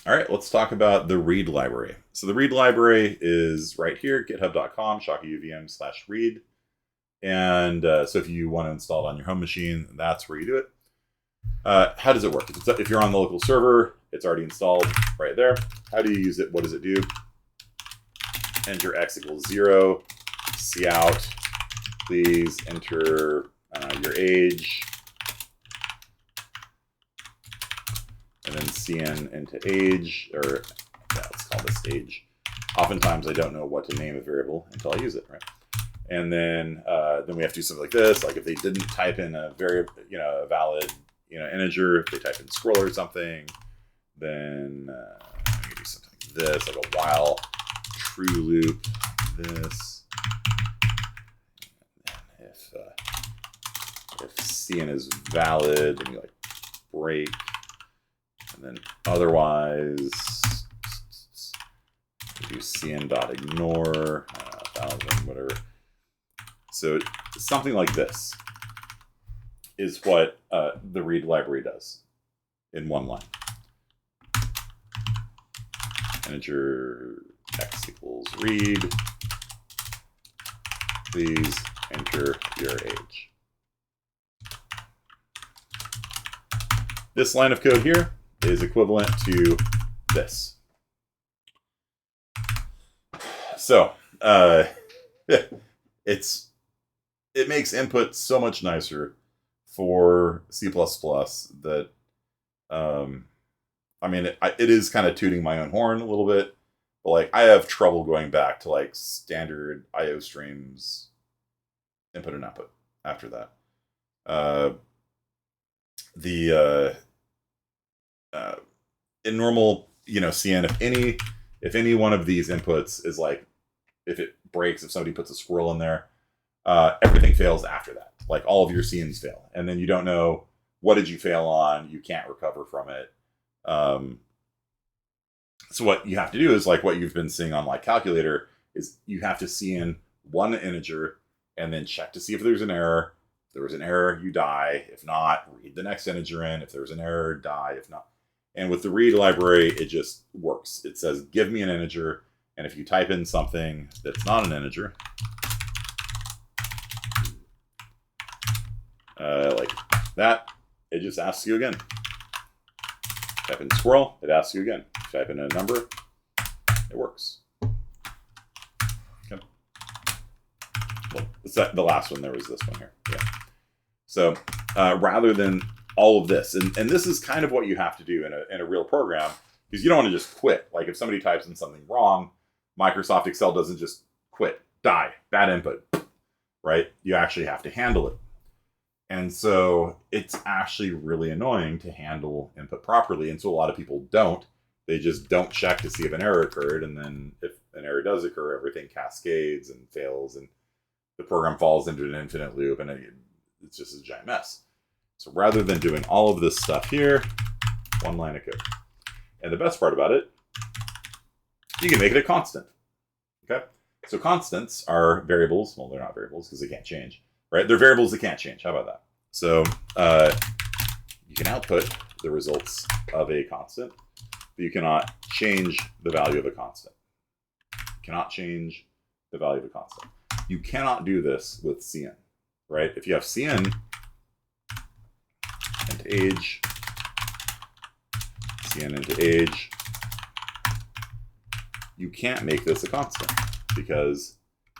All right, let's talk about the read library. So the read library is right here, github.com, shakauvm/read. And so if you want to install it on your home machine, that's where you do it. How does it work? If you're on the local server, it's already installed right there. How do you use it? What does it do? Enter x equals 0, cout, please enter your age, and then cn into age, or yeah, let's call this age. Oftentimes I don't know what to name a variable until I use it, right? And then we have to do something like this. Like if they didn't type in a variable, a valid, integer, if they type in scroll or something, then I'm gonna do something like this, like a while true loop. This, and if cn is valid, then you like break, and then otherwise do cn.ignore 1000, whatever. So something like this is what the read library does in one line. Integer x equals read. Please enter your age. This line of code here is equivalent to this. So it makes input so much nicer for C++ that I mean, it is kind of tooting my own horn a little bit, but like I have trouble going back to like standard IO streams, input and output after that. In normal, CN, if any one of these inputs is like, if it breaks, if somebody puts a squirrel in there, everything fails after that. Like all of your CNs fail, and then you don't know what did you fail on. You can't recover from it. So what you have to do is like what you've been seeing on like calculator is you have to CN one integer and then check to see if there's an error. If there was an error, you die. If not, read the next integer in. If there's an error, die. If not. And with the read library, it just works. It says, give me an integer. And if you type in something that's not an integer, like that, it just asks you again. Type in squirrel, it asks you again. Type in a number, it works. Okay. Well, the last one, there was this one here. Yeah. So rather than all of this, and this is kind of what you have to do in a real program, because you don't want to just quit. Like if somebody types in something wrong, Microsoft Excel doesn't just quit, die, bad input, right? You actually have to handle it. And so it's actually really annoying to handle input properly. And so a lot of people don't. They just don't check to see if an error occurred. And then if an error does occur, everything cascades and fails. And the program falls into an infinite loop. And it's just a giant mess. So rather than doing all of this stuff here, one line of code. And the best part about it, you can make it a constant. Okay? So constants are variables. Well, they're not variables because they can't change. Right? They're variables that can't change. How about that? So you can output the results of a constant, but you cannot change the value of a constant. You cannot change the value of a constant. You cannot do this with CN, right? If you have CN into age, CN into age, you can't make this a constant because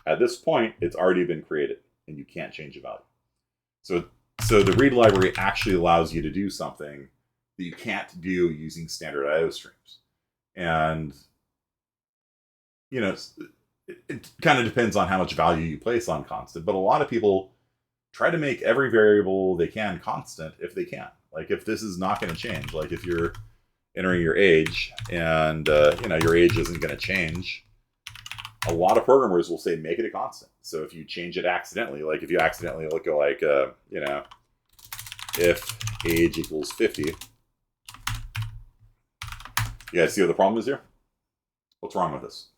at this point, it's already been created. And you can't change the value. So the read library actually allows you to do something that you can't do using standard IO streams. And, it kind of depends on how much value you place on constant. But a lot of people try to make every variable they can constant if they can. Like if this is not going to change, like if you're entering your age and, your age isn't going to change, a lot of programmers will say make it a constant. So if you change it accidentally, like if you accidentally go like, if age equals 50, you guys see what the problem is here? What's wrong with this?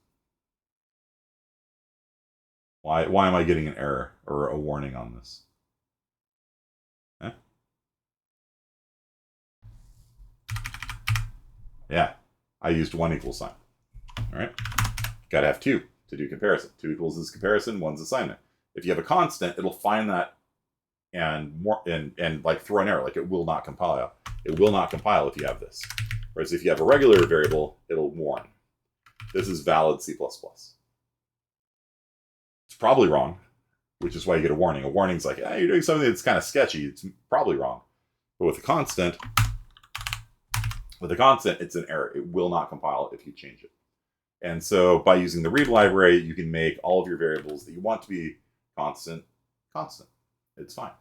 Why am I getting an error or a warning on this? Yeah, I used 1 equals sign. All right. Got to have 2 to do comparison. 2 equals is comparison, 1's assignment. If you have a constant, it'll find that and like throw an error, like it will not compile. It will not compile if you have this. Whereas if you have a regular variable, it'll warn. This is valid C++. It's probably wrong, which is why you get a warning. A warning's like, you're doing something that's kind of sketchy. It's probably wrong. But with a constant, it's an error. It will not compile if you change it. And so by using the read library, you can make all of your variables that you want to be constant. It's fine.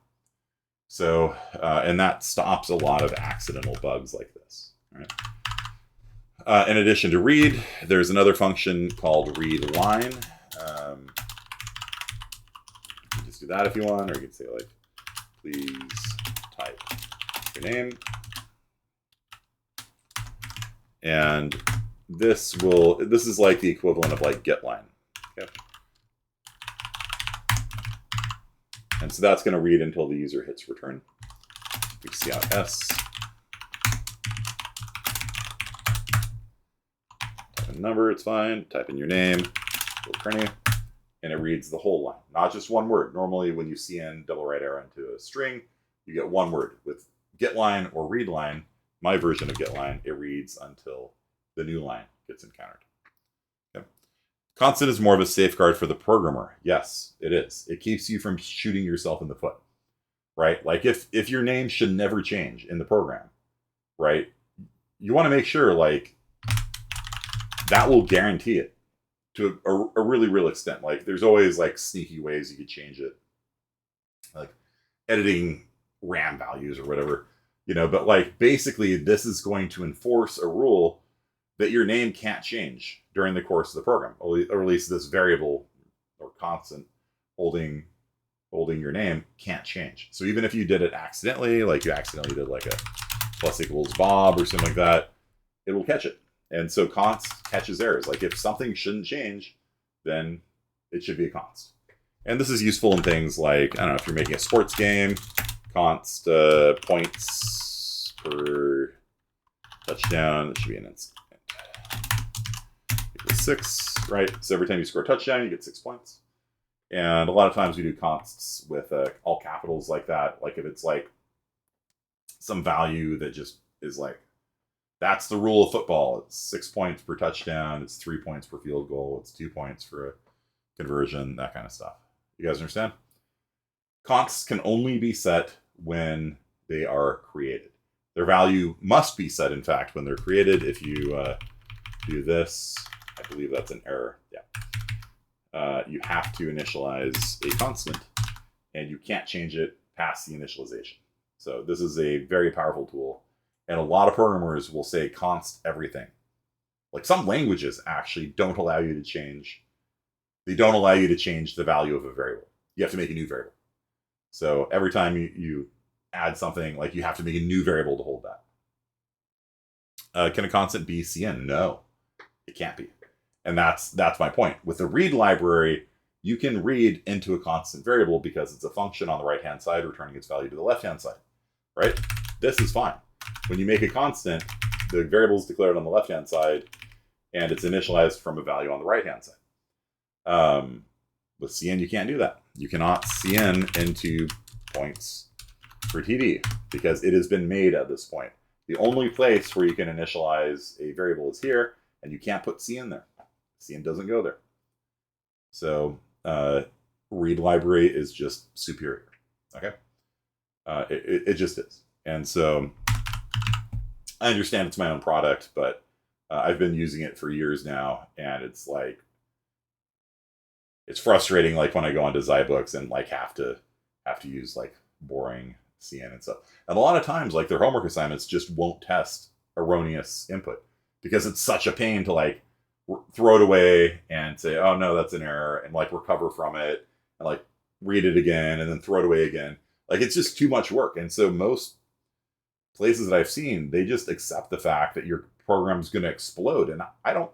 So, and that stops a lot of accidental bugs like this. All right. In addition to read, there's another function called readline. You can just do that if you want, or you can say like, please type your name. And this is like the equivalent of like getLine. Okay. And so that's going to read until the user hits return. We see out S. Type in number, it's fine. Type in your name, Kearney, and it reads the whole line, not just one word. Normally, when you cn double right arrow into a string, you get one word. With getLine or readline, my version of getLine, it reads until the new line gets encountered. Okay. Constant is more of a safeguard for the programmer. Yes, it is. It keeps you from shooting yourself in the foot, right? Like if your name should never change in the program, right? You want to make sure like that will guarantee it to a really real extent. Like there's always like sneaky ways you could change it, like editing RAM values or whatever, but like basically this is going to enforce a rule that your name can't change during the course of the program, or at least this variable or constant holding your name can't change. So even if you did it accidentally, like you accidentally did like a plus equals Bob or something like that, it will catch it. And so const catches errors. Like if something shouldn't change, then it should be a const. And this is useful in things like, I don't know, if you're making a sports game, const points per touchdown, it should be an instant. 6, right? So every time you score a touchdown, you get 6 points. And a lot of times we do consts with all capitals like that. Like if it's like some value that just is like, that's the rule of football. It's 6 points per touchdown. It's 3 points per field goal. It's 2 points for a conversion, that kind of stuff. You guys understand? Consts can only be set when they are created. Their value must be set, in fact, when they're created. If you do this, I believe that's an error. Yeah. You have to initialize a constant, and you can't change it past the initialization. So this is a very powerful tool. And a lot of programmers will say const everything. Like some languages actually don't allow you to change. They don't allow you to change the value of a variable. You have to make a new variable. So every time you add something, like you have to make a new variable to hold that. Can a constant be cn? No, it can't be. And that's my point. With the read library, you can read into a constant variable because it's a function on the right-hand side returning its value to the left-hand side, right? This is fine. When you make a constant, the variable is declared on the left-hand side, and it's initialized from a value on the right-hand side. With cn, you can't do that. You cannot cn into points for TD because it has been made at this point. The only place where you can initialize a variable is here, and you can't put cn there. Cn doesn't go there. So read library is just superior. Okay, it just is. And so I understand it's my own product, but I've been using it for years now, and it's like it's frustrating. Like when I go onto Zybooks and like have to use like boring cn and stuff. And a lot of times, like their homework assignments just won't test erroneous input because it's such a pain to like throw it away and say, oh no, that's an error, and like recover from it and like read it again and then throw it away again. Like it's just too much work. And so most places that I've seen, they just accept the fact that your program's going to explode. And I don't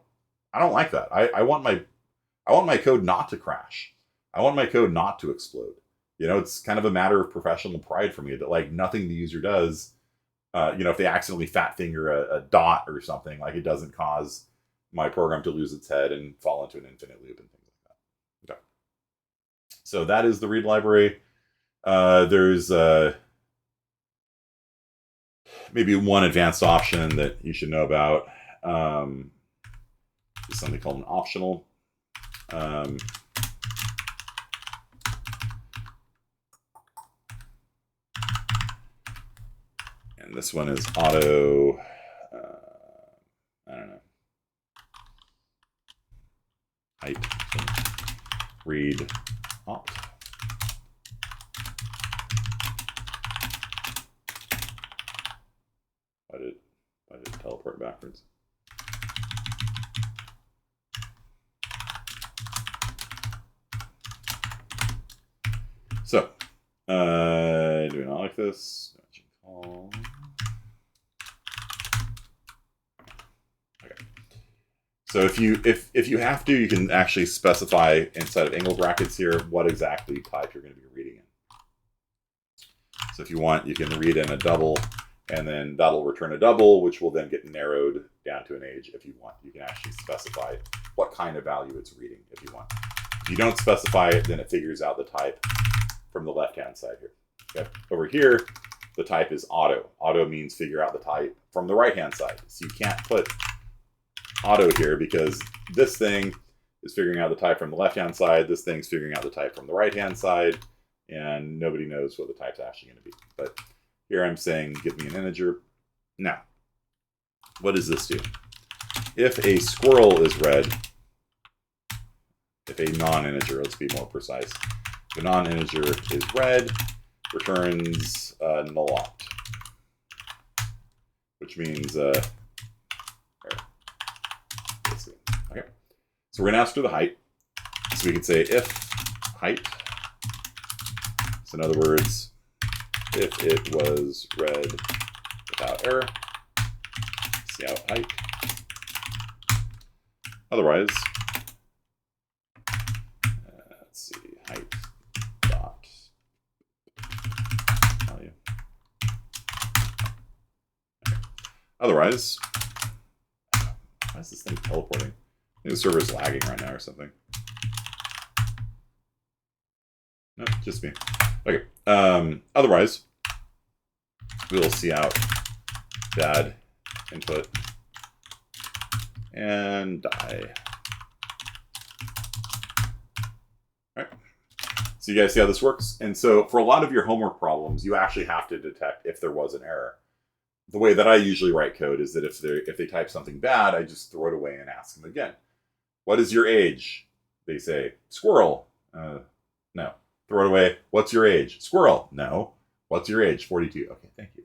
like that. I want my code not to crash. I want my code not to explode. It's kind of a matter of professional pride for me that like nothing the user does if they accidentally fat finger a dot or something, like it doesn't cause my program to lose its head and fall into an infinite loop and things like that. Okay. So that is the read library. There's maybe one advanced option that you should know about. Is something called an optional. And this one is auto, I don't know, height read opt. Why did it teleport backwards? So, do we not like this? Okay. So if you have to, you can actually specify inside of angle brackets here what exactly type you're going to be reading in. So if you want, you can read in a double, and then that'll return a double, which will then get narrowed down to an age if you want. You can actually specify what kind of value it's reading if you want. If you don't specify it, then it figures out the type from the left-hand side here. Okay. Over here, the type is auto. Auto means figure out the type from the right-hand side. So you can't put auto here because this thing is figuring out the type from the left-hand side. This thing's figuring out the type from the right-hand side, and nobody knows what the type's actually going to be. But here I'm saying, give me an integer. Now, what does this do? If a squirrel is read, if a non-integer, let's be more precise, if a non-integer is read, returns null opt, which means, let's see. Okay. So we're going to ask for the height. So we could say if height, so in other words, if it was read without error, see out height. Otherwise, let's see, height dot value. Okay. Otherwise, why is this thing teleporting? I think the server is lagging right now or something. No, just me. Okay. Otherwise, we'll see out bad input and die. All right. So you guys see how this works? And so for a lot of your homework problems, you actually have to detect if there was an error. The way that I usually write code is that if they type something bad, I just throw it away and ask them again. What is your age? They say, squirrel. No. Throw it away. What's your age? Squirrel. No. What's your age? 42. Okay, thank you.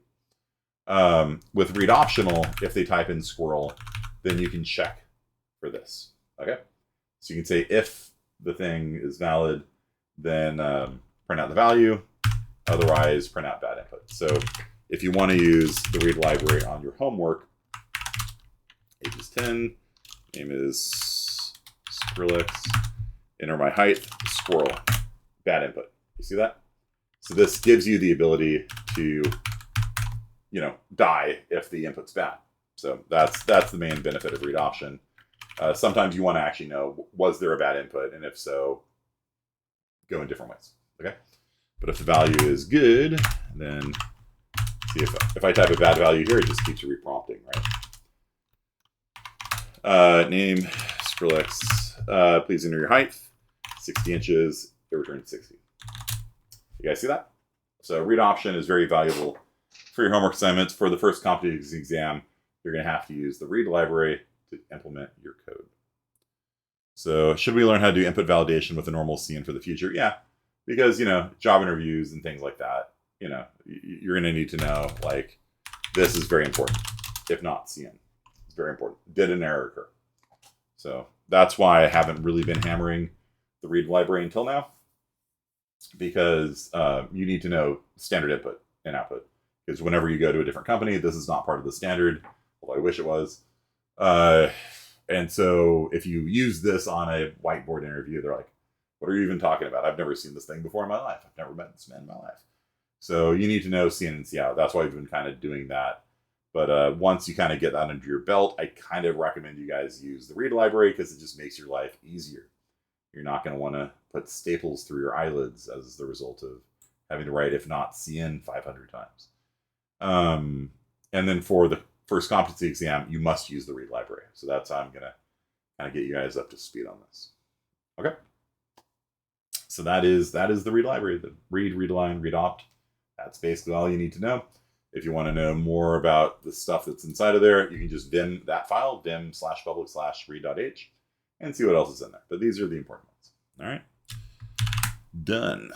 With read optional, if they type in squirrel, then you can check for this. Okay? So you can say if the thing is valid, then print out the value. Otherwise, print out bad input. So if you want to use the read library on your homework, age is 10, name is Skrillex, enter my height, squirrel. Bad input. You see that? So this gives you the ability to, die if the input's bad. So that's the main benefit of read option. Sometimes you want to actually know, was there a bad input? And if so, go in different ways. Okay? But if the value is good, then see if I type a bad value here, it just keeps reprompting, right? Name, Skrillex, please enter your height, 60 inches. It returns 60. You guys see that? So read option is very valuable for your homework assignments. For the first competency exam, you're going to have to use the read library to implement your code. So should we learn how to do input validation with a normal CN for the future? Yeah, because, job interviews and things like that, you're going to need to know, like, this is very important. If not, CN. It's very important. Did an error occur? So that's why I haven't really been hammering the read library until now, because you need to know standard input and output. Because whenever you go to a different company, this is not part of the standard, although I wish it was. And so if you use this on a whiteboard interview, they're like, what are you even talking about? I've never seen this thing before in my life. I've never met this man in my life. So you need to know C in and C out. That's why we've been kind of doing that. But once you kind of get that under your belt, I kind of recommend you guys use the read library because it just makes your life easier. You're not going to want to put staples through your eyelids as the result of having to write, if not CN 500 times. And then for the first competency exam, you must use the read library. So that's how I'm going to kind of get you guys up to speed on this. Okay. So that is the read library, the read, readline, read opt. That's basically all you need to know. If you want to know more about the stuff that's inside of there, you can just vim that file, vim/public/read.h, and see what else is in there. But these are the important ones. All right. Done.